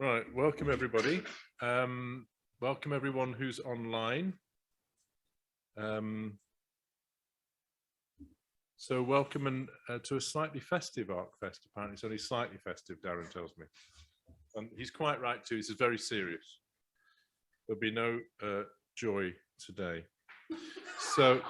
Right, welcome everybody. Welcome everyone who's online. So welcome to a slightly festive ArcFest. Apparently it's only slightly festive, Darren tells me. And he's quite right too, this is very serious. There'll be no joy today. So,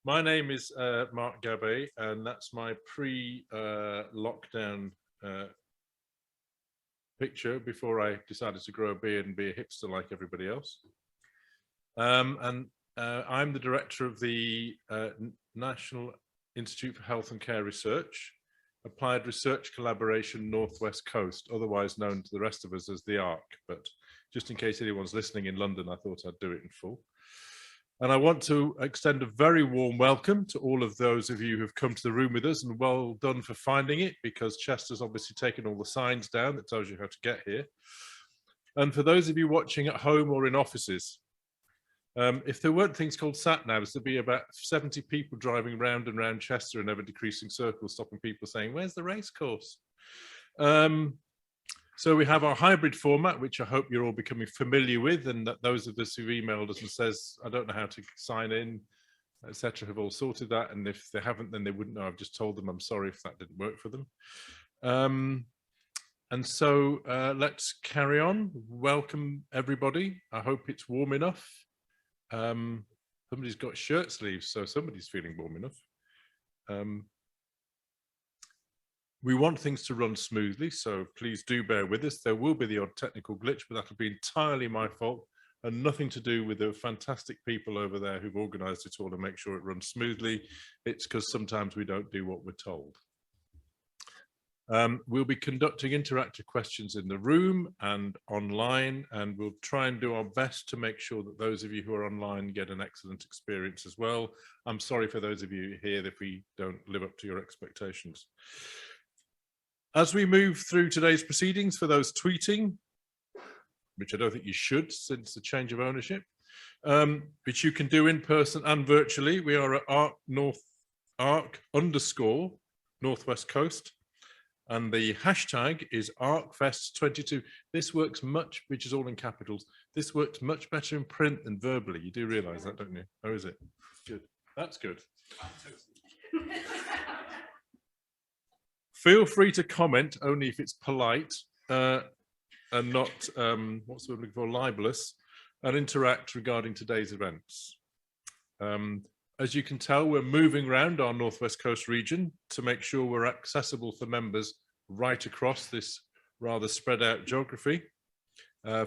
my name is Mark Gabay, and that's my pre-lockdown picture before I decided to grow a beard and be a hipster like everybody else. I'm the director of the National Institute for Health and Care Research, Applied Research Collaboration Northwest Coast, otherwise known to the rest of us as the ARC. But just in case anyone's listening in London, I thought I'd do it in full. And I want to extend a very warm welcome to all of those of you who've come to the room with us, and well done for finding it, because Chester's obviously taken all the signs down that tells you how to get here. And for those of you watching at home or in offices, if there weren't things called sat-navs, there'd be about 70 people driving round and round Chester in ever-decreasing circles, stopping people saying, where's the race course? So we have our hybrid format, which I hope you're all becoming familiar with, and that those of us who've emailed us and says, I don't know how to sign in, etc., have all sorted that. And if they haven't, then they wouldn't know. I've just told them I'm sorry if that didn't work for them. And so let's carry on. Welcome, everybody. I hope it's warm enough. Somebody's got shirt sleeves, so somebody's feeling warm enough. We want things to run smoothly, so please do bear with us. There will be the odd technical glitch, but that'll be entirely my fault and nothing to do with the fantastic people over there who've organized it all to make sure it runs smoothly. It's because sometimes we don't do what we're told. We'll be conducting interactive questions in the room and online, and we'll try and do our best to make sure that those of you who are online get an excellent experience as well. I'm sorry for those of you here if we don't live up to your expectations. As we move through today's proceedings, for those tweeting, which I don't think you should since the change of ownership, which you can do in person and virtually, we are at ARC_Northwest Coast. And the hashtag is ArcFest22. This works much, which is all in capitals. This works much better in print than verbally. You do realize that, don't you? Oh, is it? Good. That's good. Feel free to comment only if it's polite and not, what's the word I'm looking for, libelous, and interact regarding today's events. As you can tell, we're moving around our Northwest Coast region to make sure we're accessible for members right across this rather spread out geography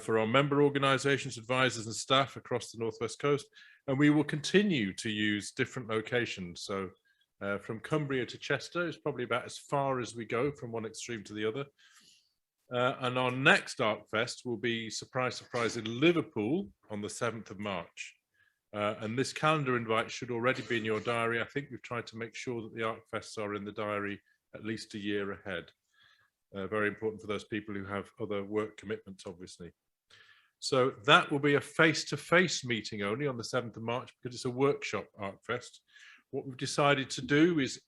for our member organisations, advisors and staff across the Northwest Coast. And we will continue to use different locations. So from Cumbria to Chester is probably about as far as we go from one extreme to the other. And our next ArcFest will be, surprise, surprise, in Liverpool on the 7th of March. And this calendar invite should already be in your diary. I think we've tried to make sure that the ArcFests are in the diary at least a year ahead. Very important for those people who have other work commitments, obviously. So that will be a face-to-face meeting only on the 7th of March because it's a workshop ArcFest. What we've decided to do is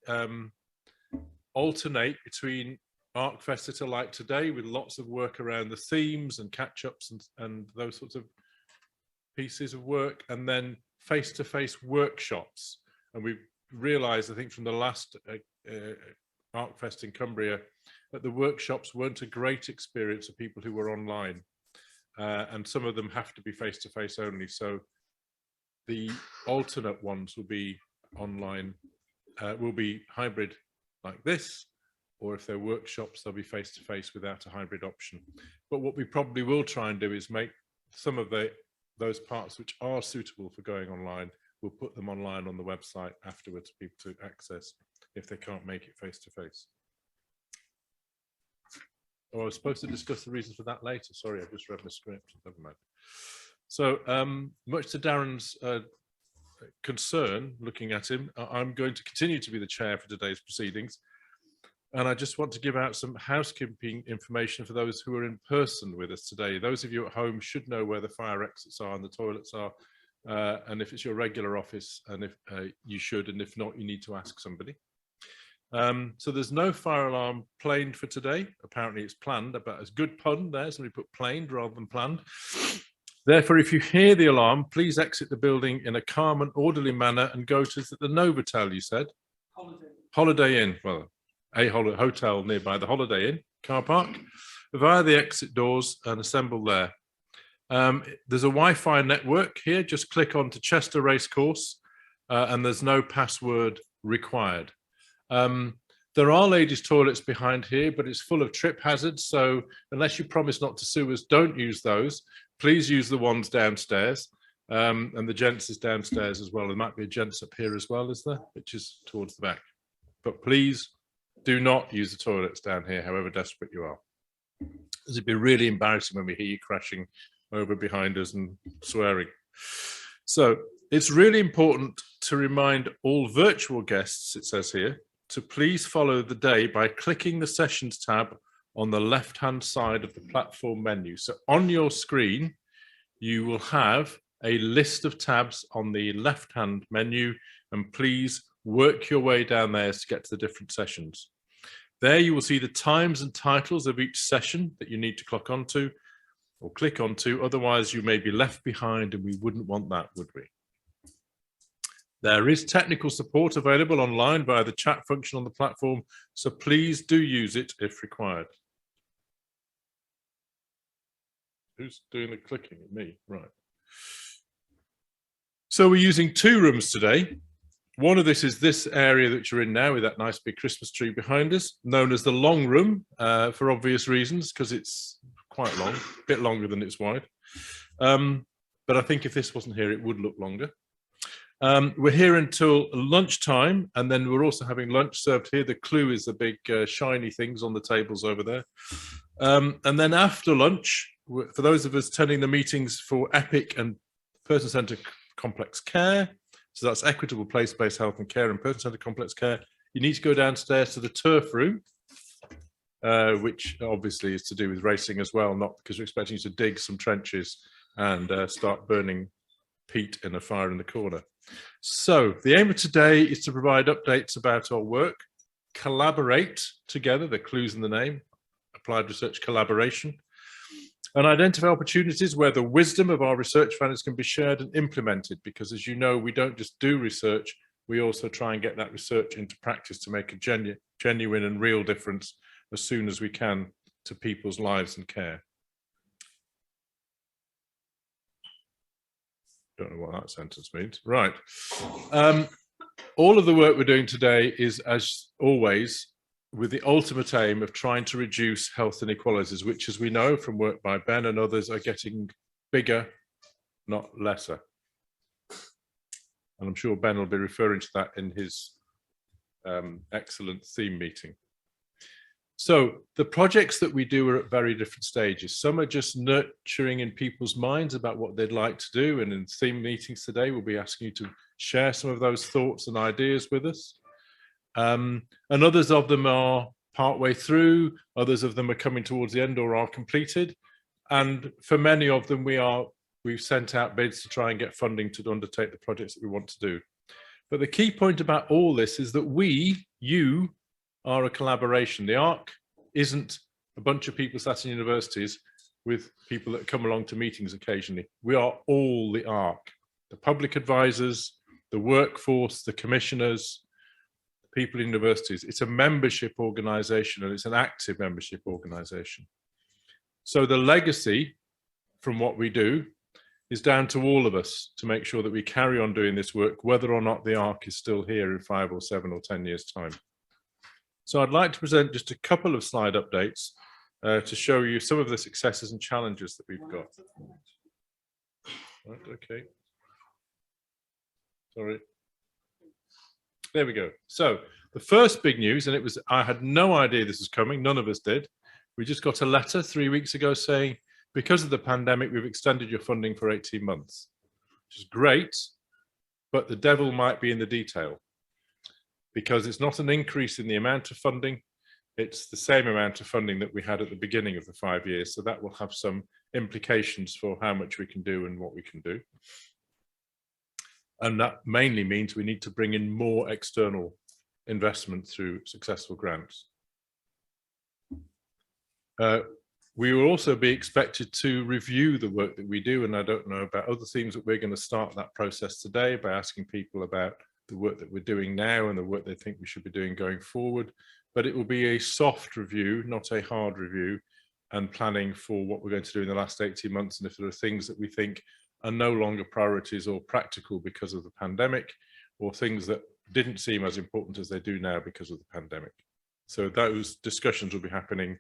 alternate between ArcFests that are like today with lots of work around the themes and catch-ups and those sorts of pieces of work, and then face-to-face workshops. And we've realized, I think from the last ArcFest in Cumbria, that the workshops weren't a great experience for people who were online. And some of them have to be face-to-face only. So the alternate ones will be online, will be hybrid like this, or if they're workshops, they'll be face-to-face without a hybrid option. But what we probably will try and do is make some of those parts which are suitable for going online, we'll put them online on the website afterwards for people to access if they can't make it face-to-face. Oh, I was supposed to discuss the reasons for that later. Sorry, I just read my script. Never mind. So much to Darren's concern, looking at him, I'm going to continue to be the chair for today's proceedings. And I just want to give out some housekeeping information for those who are in person with us today. Those of you at home should know where the fire exits are and the toilets are. And if it's your regular office, and if you should, and if not, you need to ask somebody. So there's no fire alarm planned for today. Apparently it's planned, but it's a good pun there. Somebody put planned rather than planned. Therefore, if you hear the alarm, please exit the building in a calm and orderly manner and go to the Novotel, you said? Holiday Inn. Well, a hotel nearby the Holiday Inn car park, via the exit doors and assemble there. There's a Wi-Fi network here. Just click on to Chester Racecourse and there's no password required. There are ladies' toilets behind here, but it's full of trip hazards. So unless you promise not to sue us, don't use those. Please use the ones downstairs. And the gents is downstairs as well. There might be a gents up here as well, is there? Which is towards the back. But please do not use the toilets down here, however desperate you are. It'd be really embarrassing when we hear you crashing over behind us and swearing. So it's really important to remind all virtual guests, it says here, to please follow the day by clicking the Sessions tab on the left-hand side of the platform menu. So on your screen, you will have a list of tabs on the left-hand menu, and please work your way down there to get to the different sessions. There you will see the times and titles of each session that you need to clock onto or click onto, otherwise you may be left behind and we wouldn't want that, would we? There is technical support available online via the chat function on the platform, so please do use it if required. Who's doing the clicking? Me, right. So we're using 2 rooms today. One of this is this area that you're in now with that nice big Christmas tree behind us, known as the long room for obvious reasons, because it's quite long, a bit longer than it's wide. But I think if this wasn't here, it would look longer. We're here until lunchtime, and then we're also having lunch served here. The clue is the big shiny things on the tables over there. And then after lunch, for those of us attending the meetings for EPIC and person-centered complex care, so that's equitable place-based health and care and person-centered complex care, you need to go downstairs to the turf room, which obviously is to do with racing as well, not because we're expecting you to dig some trenches and start burning peat in a fire in the corner. So the aim of today is to provide updates about our work, collaborate together, the clues in the name, applied research collaboration, and identify opportunities where the wisdom of our research findings can be shared and implemented, because as you know, we don't just do research, we also try and get that research into practice to make a genuine and real difference as soon as we can to people's lives and care. Don't know what that sentence means. Right. All of the work we're doing today is, as always, with the ultimate aim of trying to reduce health inequalities, which, as we know from work by Ben and others, are getting bigger, not lesser. And I'm sure Ben will be referring to that in his excellent theme meeting. So the projects that we do are at very different stages. Some are just nurturing in people's minds about what they'd like to do. And in theme meetings today, we'll be asking you to share some of those thoughts and ideas with us. And others of them are partway through, others of them are coming towards the end or are completed. And for many of them, we've sent out bids to try and get funding to undertake the projects that we want to do. But the key point about all this is that you are a collaboration. The ARC isn't a bunch of people sat in universities with people that come along to meetings occasionally. We are all the ARC, the public advisors, the workforce, the commissioners, the people in universities. It's a membership organization, and it's an active membership organization. So the legacy from what we do is down to all of us to make sure that we carry on doing this work, whether or not the ARC is still here in 5 or 7 or 10 years' time. So I'd like to present just a couple of slide updates to show you some of the successes and challenges that we've got. Right, okay. Sorry. There we go. So the first big news, and I had no idea this was coming, none of us did. We just got a letter 3 weeks ago saying, because of the pandemic, we've extended your funding for 18 months, which is great, but the devil might be in the detail, because it's not an increase in the amount of funding, it's the same amount of funding that we had at the beginning of the 5 years. So that will have some implications for how much we can do and what we can do. And that mainly means we need to bring in more external investment through successful grants. We will also be expected to review the work that we do, and I don't know about other themes, that we're going to start that process today by asking people about the work that we're doing now and the work they think we should be doing going forward. But it will be a soft review, not a hard review, and planning for what we're going to do in the last 18 months. And if there are things that we think are no longer priorities or practical because of the pandemic, or things that didn't seem as important as they do now because of the pandemic. So those discussions will be happening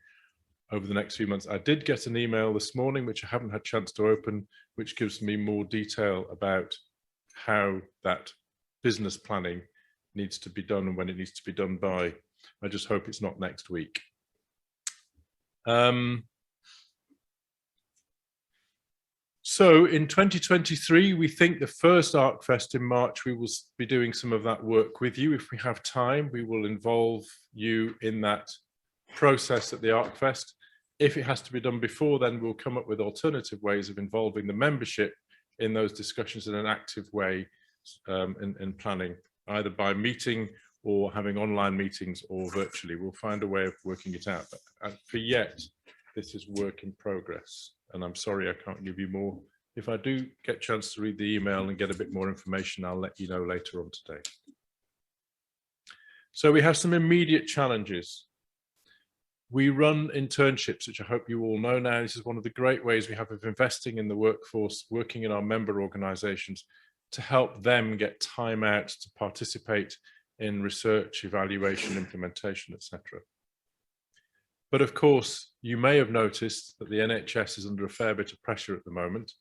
over the next few months. I did get an email this morning, which I haven't had a chance to open, which gives me more detail about how that business planning needs to be done and when it needs to be done by. I just hope it's not next week. So in 2023, we think the first ArcFest in March, we will be doing some of that work with you. If we have time, we will involve you in that process at the ArcFest. If it has to be done before then, we'll come up with alternative ways of involving the membership in those discussions in an active way in planning, either by meeting or having online meetings or virtually. We'll find a way of working it out. But for yet, this is work in progress. And I'm sorry I can't give you more. If I do get a chance to read the email and get a bit more information, I'll let you know later on today. So we have some immediate challenges. We run internships, which I hope you all know now. This is one of the great ways we have of investing in the workforce, working in our member organizations to help them get time out to participate in research, evaluation, implementation, etc. But of course, you may have noticed that the NHS is under a fair bit of pressure at the moment.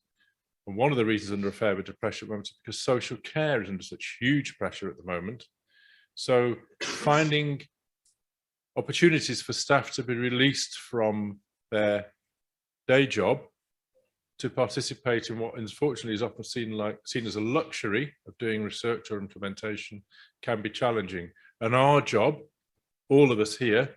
And one of the reasons under a fair bit of pressure at the moment is because social care is under such huge pressure at the moment. So finding opportunities for staff to be released from their day job to participate in what unfortunately is often seen as a luxury of doing research or implementation can be challenging. And our job, all of us here,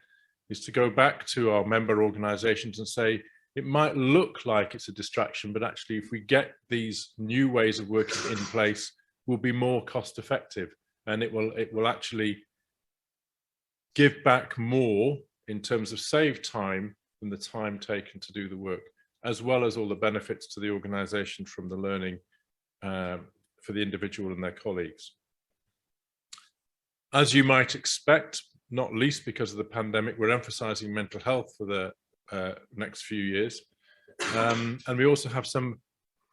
is to go back to our member organizations and say, it might look like it's a distraction, but actually if we get these new ways of working in place, we'll be more cost effective, and it will actually give back more in terms of save time than the time taken to do the work, as well as all the benefits to the organization from the learning for the individual and their colleagues. As you might expect, not least because of the pandemic, we're emphasizing mental health for the next few years. And we also have some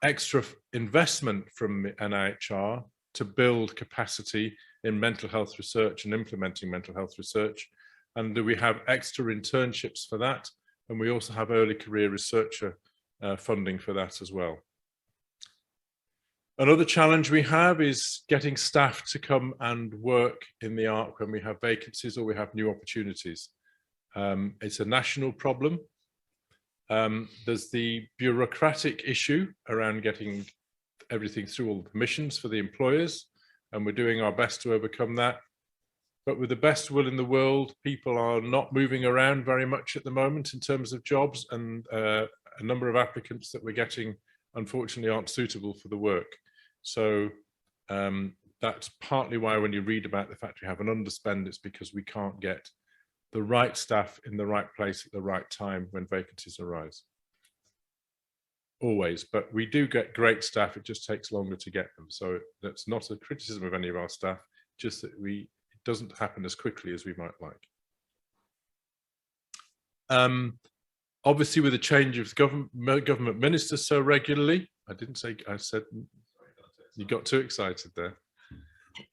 extra investment from the NIHR to build capacity in mental health research and implementing mental health research. And we have extra internships for that. And we also have early career researcher funding for that as well. Another challenge we have is getting staff to come and work in the ARC when we have vacancies or we have new opportunities. It's a national problem. There's the bureaucratic issue around getting everything through all the permissions for the employers, and we're doing our best to overcome that. But with the best will in the world, people are not moving around very much at the moment in terms of jobs, and a number of applicants that we're getting, unfortunately, aren't suitable for the work. So that's partly why when you read about the fact we have an underspend, it's because we can't get the right staff in the right place at the right time when vacancies arise. Always, but we do get great staff, it just takes longer to get them. So that's not a criticism of any of our staff, just that it doesn't happen as quickly as we might like. Obviously, with the change of government ministers so regularly, I said, you got too excited there.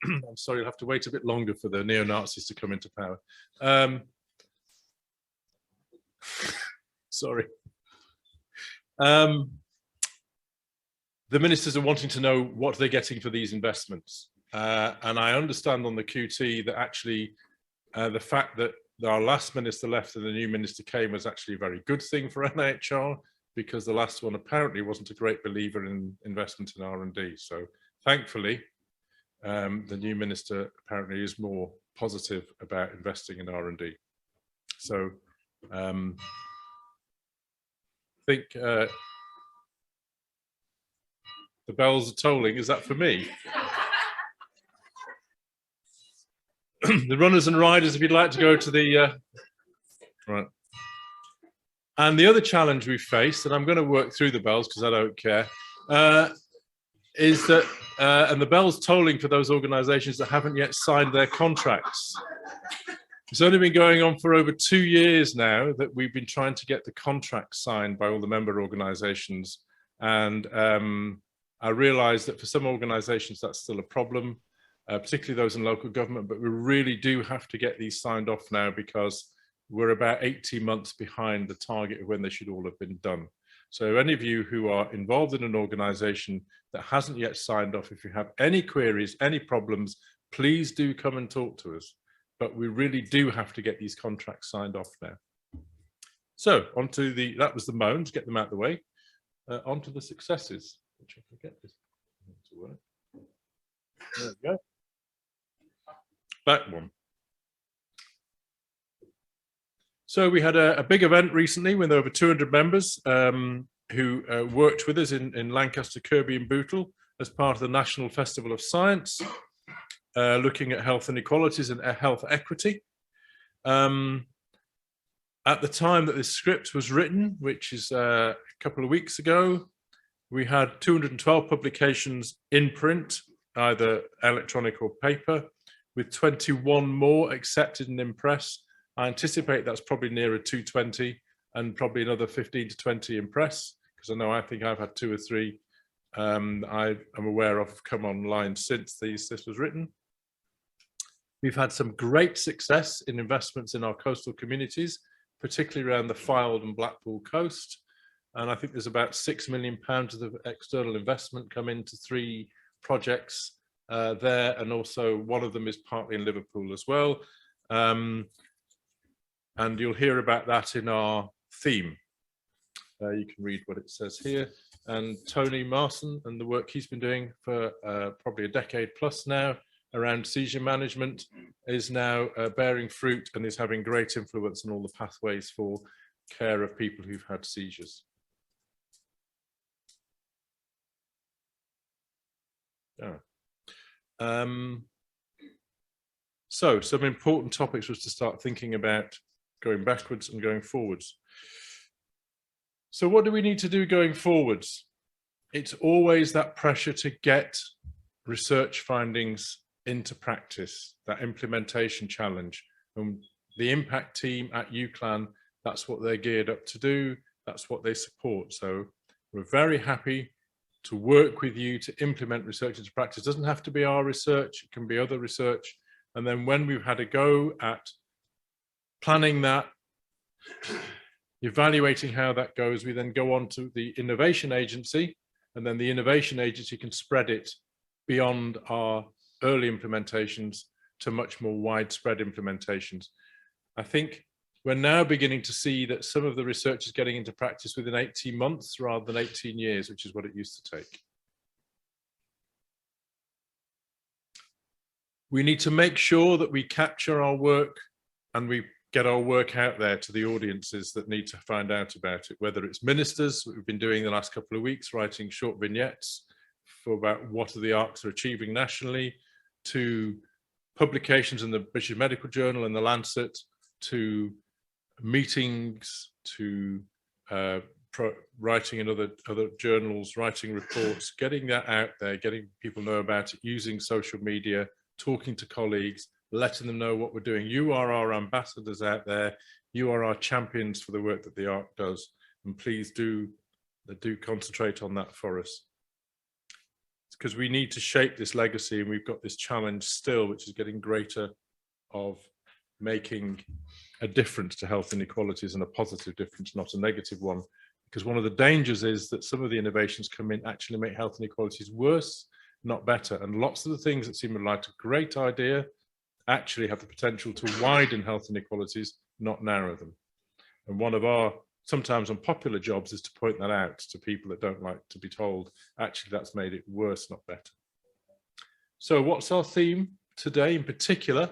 I'm sorry, you'll have to wait a bit longer for the neo-Nazis to come into power. Sorry. The ministers are wanting to know what they're getting for these investments. And I understand on the QT that actually the fact that our last minister left and the new minister came was actually a very good thing for NIHR, because the last one apparently wasn't a great believer in investment in R&D. So thankfully, the new minister apparently is more positive about investing in R&D. So I think the bells are tolling. Is that for me? the runners and riders, if you'd like to go to the right. And the other challenge we faced, and I'm going to work through the bells because I don't care, is that and the bell's tolling for those organisations that haven't yet signed their contracts. It's only been going on for over 2 years now that we've been trying to get the contracts signed by all the member organisations, and I realise that for some organisations that's still a problem, particularly those in local government, but we really do have to get these signed off now because we're about 18 months behind the target of when they should all have been done. So any of you who are involved in an organisation that hasn't yet signed off, if you have any queries, any problems, please do come and talk to us. But we really do have to get these contracts signed off now. So onto that was the moans, get them out of the way. Onto the successes, which I forget this to work. There we go. That one. So we had a big event recently with over 200 members who worked with us in Lancaster, Kirkby and Bootle as part of the National Festival of Science, looking at health inequalities and health equity. At the time that this script was written, which is a couple of weeks ago, we had 212 publications in print, either electronic or paper, with 21 more accepted and in press. I anticipate that's probably nearer 220 and probably another 15 to 20 in press, because I think I've had 2 or 3 I am aware of come online since this was written. We've had some great success in investments in our coastal communities, particularly around the Fylde and Blackpool coast. And I think there's about £6 million of external investment come into 3 projects there. And also one of them is partly in Liverpool as well. And you'll hear about that in our theme. You can read what it says here. And Tony Marson and the work he's been doing for probably a decade plus now around seizure management is now bearing fruit and is having great influence on all the pathways for care of people who've had seizures. So some important topics was to start thinking about going backwards and going forwards. So what do we need to do going forwards? It's always that pressure to get research findings into practice, that implementation challenge. And the impact team at UCLAN, that's what they're geared up to do. That's what they support. So we're very happy to work with you to implement research into practice. It doesn't have to be our research, it can be other research. And then when we've had a go at planning that, evaluating how that goes, we then go on to the innovation agency, and then the innovation agency can spread it beyond our early implementations to much more widespread implementations. I think we're now beginning to see that some of the research is getting into practice within 18 months rather than 18 years, which is what it used to take. We need to make sure that we capture our work and we get our work out there to the audiences that need to find out about it, whether it's ministers, we've been doing the last couple of weeks, writing short vignettes for about what the ARCs are achieving nationally, to publications in the British Medical Journal and the Lancet, to meetings, to writing in other journals, writing reports, getting that out there, getting people know about it, using social media, talking to colleagues, letting them know what we're doing. You are our ambassadors out there. You are our champions for the work that the ARC does. And please do concentrate on that for us. It's because we need to shape this legacy, and we've got this challenge still, which is getting greater, of making a difference to health inequalities, and a positive difference, not a negative one. Because one of the dangers is that some of the innovations come in actually make health inequalities worse, not better. And lots of the things that seem like a great idea actually have the potential to widen health inequalities, not narrow them. And one of our sometimes unpopular jobs is to point that out to people that don't like to be told, actually that's made it worse, not better. So what's our theme today in particular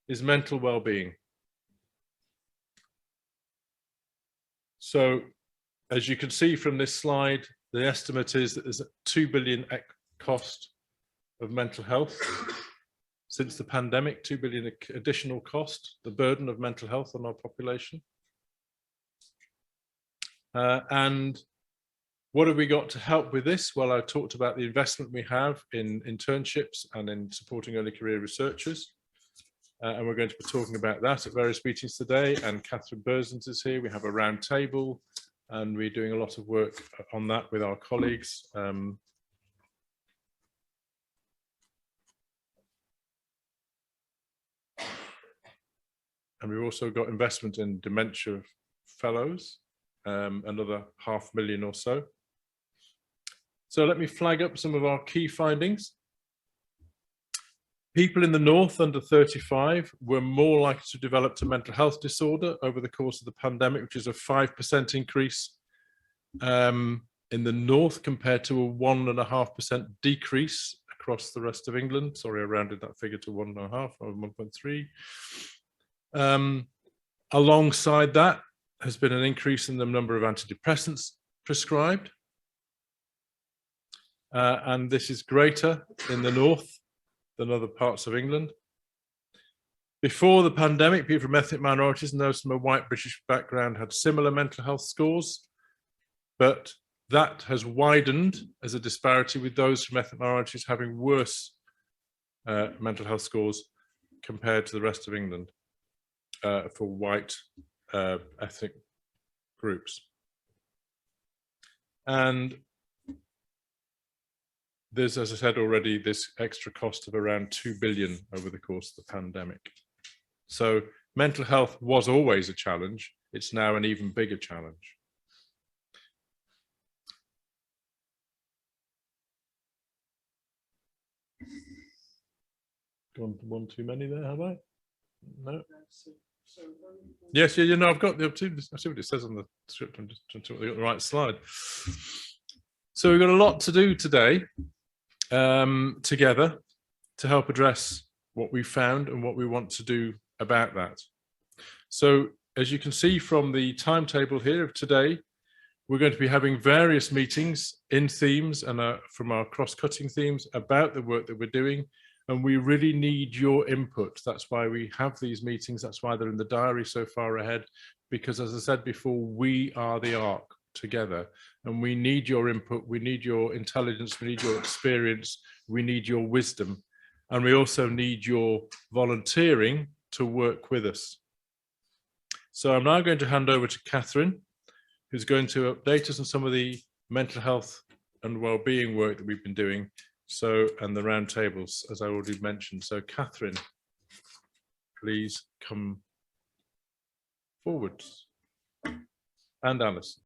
is mental well-being. So as you can see from this slide, the estimate is that there's a 2 billion cost of mental health. since the pandemic, 2 billion additional cost, the burden of mental health on our population. And what have we got to help with this? Well, I talked about the investment we have in internships and in supporting early career researchers. And we're going to be talking about that at various meetings today. And Catherine Bursens is here. We have a round table and we're doing a lot of work on that with our colleagues. And we've also got investment in dementia fellows, another 500,000 or so. So let me flag up some of our key findings. People in the north under 35 were more likely to develop a mental health disorder over the course of the pandemic, which is a 5% increase in the north compared to a 1.5% decrease across the rest of England. Sorry, I rounded that figure to 1.5 or 1.3. Alongside that has been an increase in the number of antidepressants prescribed. And this is greater in the north than other parts of England. Before the pandemic, people from ethnic minorities and those from a white British background had similar mental health scores, but that has widened as a disparity with those from ethnic minorities having worse mental health scores compared to the rest of England for white ethnic groups. And there's, as I said already, this extra cost of around 2 billion over the course of the pandemic. So mental health was always a challenge. It's now an even bigger challenge. Gone one too many there, have I? No. Yes, yeah, I've got the opportunity. I see what it says on the script. I'm just trying to get the right slide. So we've got a lot to do today together to help address what we found and what we want to do about that. So as you can see from the timetable here of today, we're going to be having various meetings in themes and from our cross-cutting themes about the work that we're doing. And we really need your input. That's why we have these meetings. That's why they're in the diary so far ahead, because as I said before, we are the ARC together and we need your input. We need your intelligence. We need your experience. We need your wisdom. And we also need your volunteering to work with us. So I'm now going to hand over to Catherine, who's going to update us on some of the mental health and well-being work that we've been doing. So, and the roundtables, as I already mentioned. So Catherine, please come forward. And Alison.